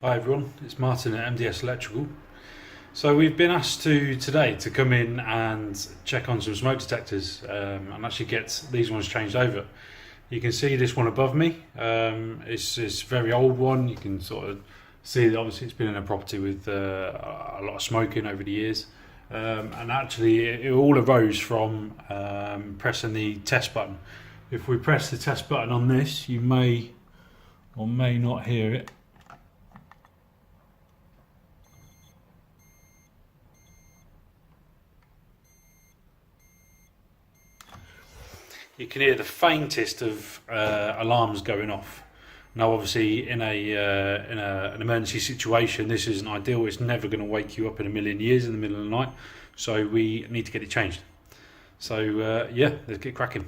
Hi everyone, it's Martin at MDS Electrical. So we've been asked today to come in and check on some smoke detectors and actually get these ones changed over. You can see this one above me. It's a very old one. You can sort of see that obviously it's been in a property with a lot of smoking over the years. And actually it all arose from pressing the test button. If we press the test button on this, you may or may not hear it. You can hear the faintest of alarms going off. Now, obviously, in an emergency situation, this isn't ideal. It's never going to wake you up in a million years in the middle of the night. So we need to get it changed. So yeah, let's get cracking.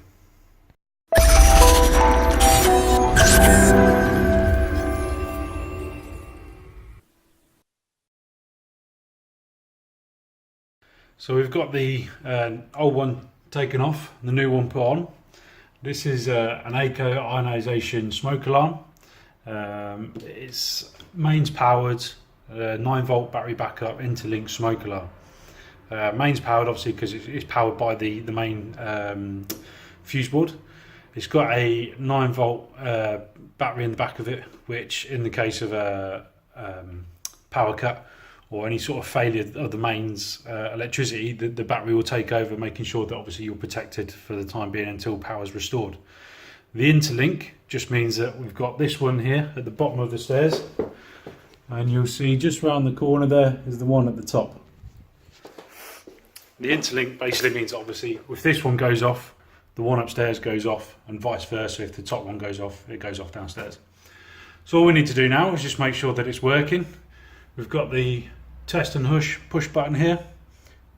So we've got the old one taken off, the new one put on. This is an eco ionisation smoke alarm. It's mains powered, 9-volt battery backup interlinked smoke alarm. Mains powered obviously because it's powered by the main fuse board. It's got a 9-volt battery in the back of it, which in the case of a power cut or any sort of failure of the mains electricity, the battery will take over, making sure that obviously you're protected for the time being until power is restored. The interlink just means that we've got this one here at the bottom of the stairs, and you'll see just round the corner there is the one at the top. The interlink basically means obviously if this one goes off, the one upstairs goes off, and vice versa. If the top one goes off, it goes off downstairs. So all we need to do now is just make sure that it's working. We've got the test and hush push button here.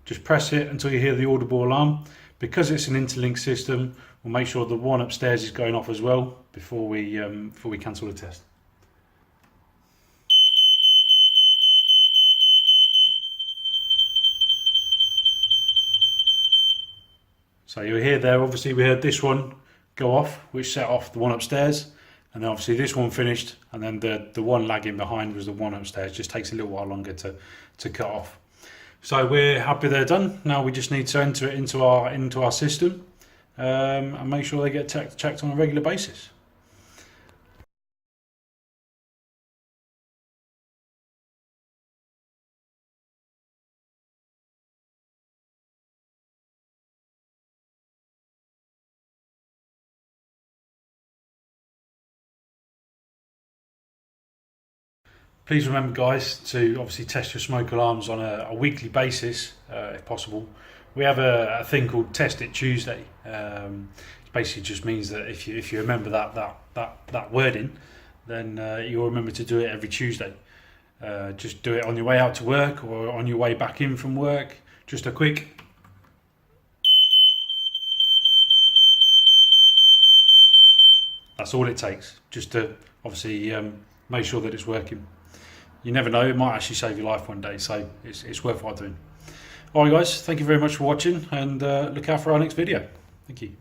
Just press it until you hear the audible alarm. Because it's an interlinked system, we'll make sure the one upstairs is going off as well before we cancel the test. So you'll hear there, obviously we heard this one go off, which set off the one upstairs. And then obviously this one finished, and then the one lagging behind was the one upstairs. Just takes a little while longer to cut off. So we're happy they're done. Now we just need to enter it into our system and make sure they get checked on a regular basis. Please remember, guys, to obviously test your smoke alarms on a weekly basis, if possible. We have a thing called Test It Tuesday. It basically just means that if you remember that wording, then you'll remember to do it every Tuesday. Just do it on your way out to work or on your way back in from work. Just a quick. That's all it takes, just to obviously make sure that it's working. You never know, it might actually save your life one day, so it's worthwhile doing. Alright guys, thank you very much for watching, and look out for our next video. Thank you.